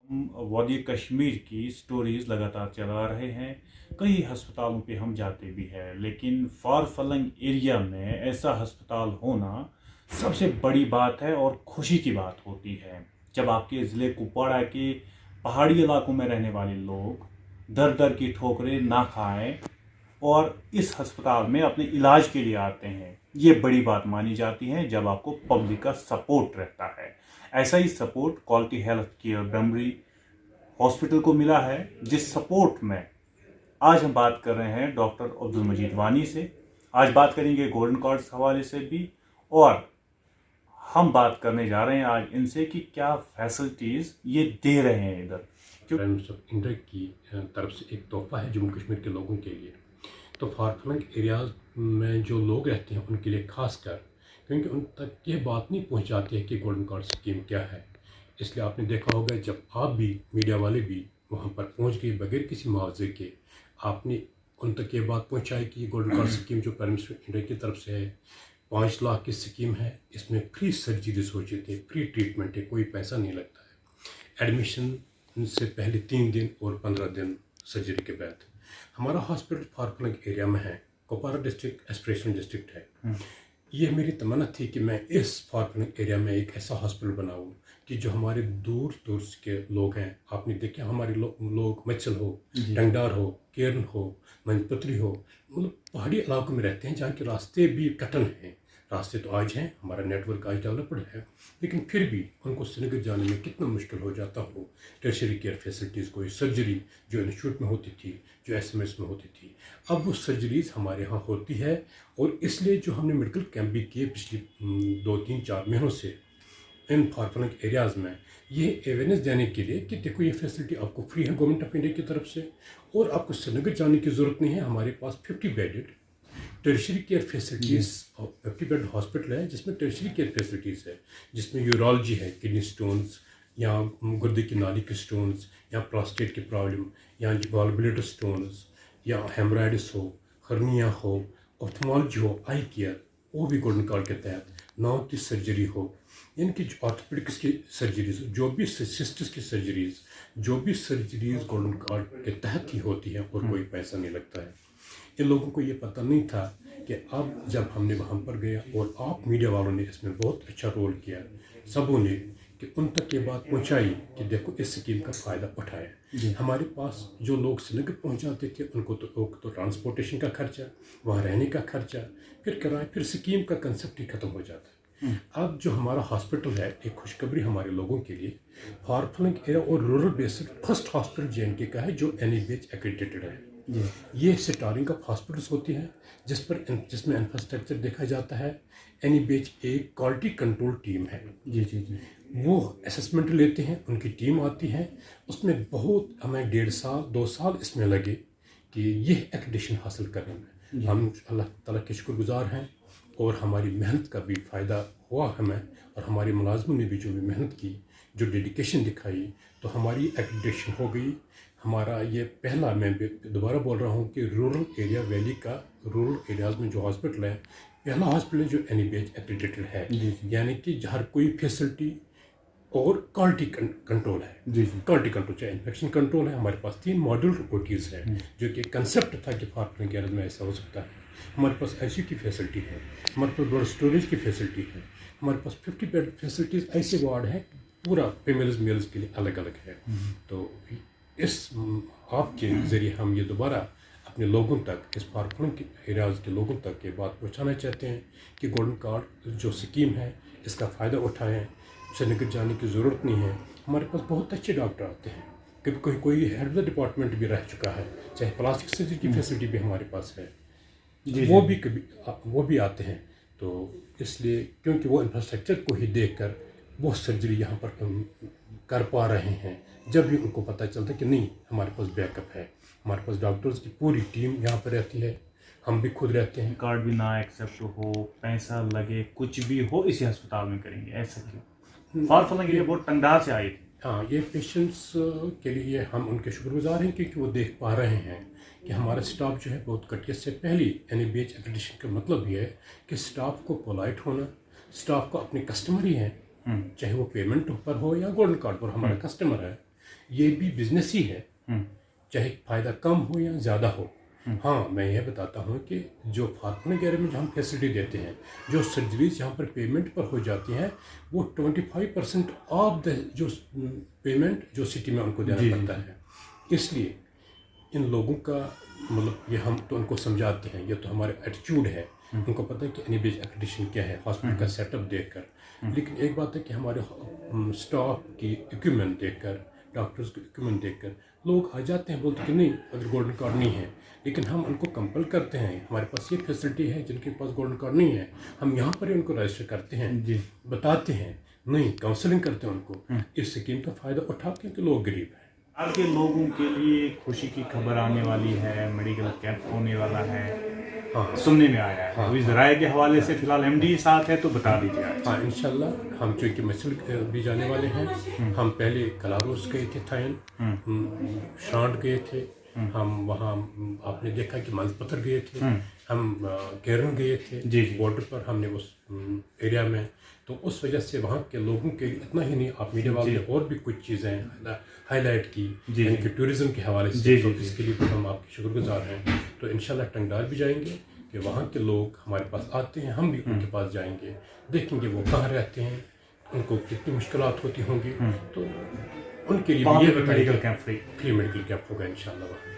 हम वादी कश्मीर की स्टोरीज़ लगातार चला रहे हैं। कई अस्पतालों पे हम जाते भी हैं, लेकिन फार फ्लंग एरिया में ऐसा अस्पताल होना सबसे बड़ी बात है और खुशी की बात होती है। जब आपके ज़िले कुपवाड़ा के पहाड़ी इलाकों में रहने वाले लोग दर दर की ठोकरें ना खाएं और इस अस्पताल में अपने इलाज के लिए आते हैं, ये बड़ी बात मानी जाती है जब आपको पब्लिक का सपोर्ट रहता है। ऐसा ही support quality health care Dumri hospital को मिला है, जिस सपोर्ट में आज हम बात कर रहे हैं डॉक्टर अब्दुल मजीद वानी से। आज बात करेंगे गोल्डन कार्ड हवाले से भी, और हम बात करने जा रहे हैं आज इनसे कि क्या फैसिलिटीज़ ये दे रहे हैं इधर। प्राइम मिनिस्टर इंडिया की तरफ से एक तोहफा है जम्मू कश्मीर के लोगों के लिए। तो फार फ्लंग एरियाज़ में जो लोग रहते हैं उनके लिए खास कर, क्योंकि उन तक ये बात नहीं पहुंच जाती है कि गोल्डन कार्ड स्कीम क्या है। इसलिए आपने देखा होगा जब आप भी मीडिया वाले भी वहां पर पहुंच गए बगैर किसी मुआवजे के, आपने उन तक ये बात पहुंचाई कि ये गोल्डन कार्ड स्कीम जो प्राइम मिनिस्टर इंडिया की तरफ से है 5 लाख की स्कीम है। इसमें फ्री सर्जरीज हो जाती है, फ्री ट्रीटमेंट है, कोई पैसा नहीं लगता है। एडमिशन से पहले 3 दिन और 15 दिन सर्जरी के बाद। हमारा हॉस्पिटल फार फ्लंग एरिया में है, कुपवाड़ा डिस्ट्रिक्ट एस्पिरेशनल डिस्ट्रिक्ट है। ये मेरी तमन्ना थी कि मैं इस फार फ्लंग एरिया में एक ऐसा हॉस्पिटल बनाऊं कि जो हमारे दूर दूर के लोग हैं, आपने देखा हमारे लोग मचल हो, टंगडार हो, केरन हो, मंजपत्री हो, मतलब पहाड़ी इलाकों में रहते हैं जहाँ के रास्ते भी कठिन हैं। रास्ते तो आज हैं, हमारा नेटवर्क आज डेवलप्ड है, लेकिन फिर भी उनको श्रीनगर जाने में कितना मुश्किल हो जाता हो। टर्शरी केयर फैसिलिटीज़, कोई सर्जरी जो इंस्टीट्यूट में होती थी, जो एसएमएस में होती थी, अब वो सर्जरीज हमारे यहाँ होती है। और इसलिए जो हमने मेडिकल कैंप भी किए पिछले 2-3-4 महीनों से इन फार फ्लंग एरियाज़ में, ये अवेयरनेस देने के लिए कि देखो ये फैसिलिटी आपको फ्री है गवर्नमेंट ऑफ इंडिया की तरफ से, और आपको श्रीनगर जाने की ज़रूरत नहीं है। हमारे पास 50 bedded tertiary care facilities, 50 bed hospital है जिसमें टर्शरी केयर फैसिलिटीज़ है, जिसमें यूरोलॉजी है, किडनी स्टोन्स या गुर्दे की नाली के स्टोन्स, या प्रोस्टेट की प्रॉब्लम, या गॉल ब्लैडर स्टोन्स, या हेमराइडस हो, हर्निया हो, ऑप्थेमोलॉजी हो, आई केयर, वो भी गोल्डन कार्ड के तहत, नाव की सर्जरी हो, इनकी ऑर्थोपेडिक्स की सर्जरीज, जो भी सिस्टर्स की सर्जरीज, जो भी सर्जरीज गोल्डन कार्ड के तहत ही होती है और कोई पैसा नहीं लगता है। इन लोगों को ये पता नहीं था कि अब जब हमने वहाँ पर गया और आप मीडिया वालों ने इसमें बहुत अच्छा रोल किया, सबों ने, कि उन तक ये बात पहुँचाई कि देखो इस स्कीम का फ़ायदा उठाए। हमारे पास जो लोग श्रीनगर पहुँच जाते थे उनको तो ट्रांसपोर्टेशन का खर्चा, वहाँ रहने का खर्चा, फिर किराया, फिर स्कीम का कंसेप्ट ही ख़त्म हो जाता है। अब जो हमारा हॉस्पिटल है, एक खुशखबरी हमारे लोगों के लिए, फार फ्लंग एरिया और rural based first hospital JNK का है जो NABH एक्रेडिटेड है। ये स्टारिंग ऑफ हॉस्पिटल्स होती है जिसमें इंफ्रास्ट्रक्चर देखा जाता है। NABH एक क्वालिटी कंट्रोल टीम है, वो असेसमेंट लेते हैं, उनकी टीम आती है, उसमें बहुत हमें 1.5 साल 2 साल इसमें लगे कि ये एक्रेडिटेशन हासिल करने में। हम अल्लाह ताला के शुक्रगुजार हैं और हमारी मेहनत का भी फ़ायदा हुआ हमें, और हमारे मुलाजमों ने भी जो भी मेहनत की, जो डेडिकेशन दिखाई, तो हमारी एक्रेडिटेशन हो गई। हमारा ये पहला, मैं दोबारा बोल रहा हूँ कि रूरल एरिया वैली का, रूरल एरियाज़ में जो हॉस्पिटल है, पहला हॉस्पिटल जो NABH एक्रेडिटेड है, यानी कि हर कोई फैसिलिटी और क्वालिटी कंट्रोल है। क्वालिटी कंट्रोल, चाहे इन्फेक्शन कंट्रोल है। हमारे पास 3 मॉड्यूलर OTs हैं, जो कि कंसेप्ट था कि फार फ्लंग एरिया में ऐसा हो सकता है। हमारे पास ICU की फैसिलिटी है, हमारे पास ब्लड स्टोरेज की फैसिलिटी है, हमारे पास 50 बेड फैसिलिटीज़, ऐसे वार्ड है, पूरा फीमेल्स मेल्स के लिए अलग अलग है। तो इस आपके ज़रिए हम ये दोबारा अपने लोगों तक, इस फार फ्लंग एरियाज़ के लोगों तक ये बात पहुँचाना चाहते हैं कि गोल्डन कार्ड जो स्कीम है इसका फ़ायदा उठाएँ। श्रीनगर जाने की ज़रूरत नहीं है। हमारे पास बहुत अच्छे डॉक्टर आते हैं, कभी कोई हेड ऑफ द डिपार्टमेंट भी रह चुका है, चाहे प्लास्टिक सर्जरी की फैसिलिटी भी हमारे पास है, वो भी आते हैं। तो इसलिए क्योंकि वो इंफ्रास्ट्रक्चर को ही देखकर वो सर्जरी यहाँ पर कर पा रहे हैं, जब भी उनको पता चलता है कि नहीं हमारे पास बैकअप है, हमारे पास डॉक्टर्स की पूरी टीम यहाँ पर रहती है, हम भी खुद रहते हैं। कार्ड भी ना एक्सेप्ट हो, पैसा लगे, कुछ भी हो, इसी अस्पताल में करेंगे, ऐसा क्यों? फार फ्लंग एरिया बहुत तंगदार से आई थी। हाँ, ये पेशेंट्स के लिए हम उनके शुक्रगुजार हैं क्योंकि वो देख पा रहे हैं कि हमारा स्टाफ जो है बहुत कटियत से पहली NABH एक्रेडिटेशन का मतलब ये है कि स्टाफ को पोलाइट होना, स्टाफ को अपने कस्टमर ही है, चाहे वो पेमेंट पर हो या गोल्डन कार्ड पर हमारा कस्टमर है, یہ بھی بزنس ہی ہے، چاہے فائدہ کم ہو یا زیادہ ہو۔ ہاں میں یہ بتاتا ہوں کہ جو فارفلنگ ایریا میں جو ہم فیسلٹی دیتے ہیں، جو سرجریز یہاں پر پیمنٹ پر ہو جاتی ہیں، وہ 25% آف دا جو پیمنٹ جو سٹی میں ان کو دینا پڑتا ہے۔ اس لیے ان لوگوں کا مطلب یہ ہم تو ان کو سمجھاتے ہیں، یہ تو ہمارے ایٹیچیوڈ ہے، ان کو پتہ ہے کہ NABH ایکریڈیشن کیا ہے ہاسپٹل کا سیٹ اپ دیکھ کر۔ لیکن ایک بات ہے کہ ہمارے اسٹاف کی اکوپمنٹ دیکھ کر، ڈاکٹرز کی اکوپمنٹ دیکھ کر لوگ آ جاتے ہیں، بولتے کہ نہیں اگر گولڈن کارڈ نہیں ہے، لیکن ہم ان کو کمپل کرتے ہیں، ہمارے پاس یہ فیسلٹی ہے، جن کے پاس گولڈن کارڈ نہیں ہے ہم یہاں پر ان کو رجسٹر کرتے ہیں، بتاتے ہیں، نہیں کاؤنسلنگ کرتے ہیں ان کو، اس اسکیم کا فائدہ اٹھاتے ہیں کہ لوگ غریب ہیں۔ آج کے لوگوں کے لیے خوشی کی خبر آنے والی ہے، میڈیکل کیمپ ہونے والا ہے، سننے میں آیا ہے، اس ذرائع کے حوالے سے فی الحال MD ساتھ ہے تو بتا دیجیے۔ ہاں انشاءاللہ ہم چونکہ مسل بھی جانے والے ہیں، ہم پہلے کلاروس گئے تھے تھائن، شرانٹ گئے تھے، ہم وہاں آپ نے دیکھا کہ منز پتھر گئے تھے، ہم کیرن گئے تھے بارڈر پر، ہم نے اس ایریا میں، تو اس وجہ سے وہاں کے لوگوں کے لیے اتنا ہی نہیں، آپ میڈیا والوں نے اور بھی کچھ چیزیں ہائی لائٹ کی، یعنی کہ ٹورزم کے حوالے سے، تو اس کے لیے بھی ہم آپ کے شکر گزار ہیں۔ تو انشاءاللہ ٹنگڈار بھی جائیں گے کہ وہاں کے لوگ ہمارے پاس آتے ہیں، ہم بھی ان کے پاس جائیں گے، دیکھیں گے وہ کہاں رہتے ہیں، ان کو کتنی مشکلات ہوتی ہوں گی، تو ان کے لیے بھی یہ medical camp free medical camp ہوگا انشاءاللہ وہاں۔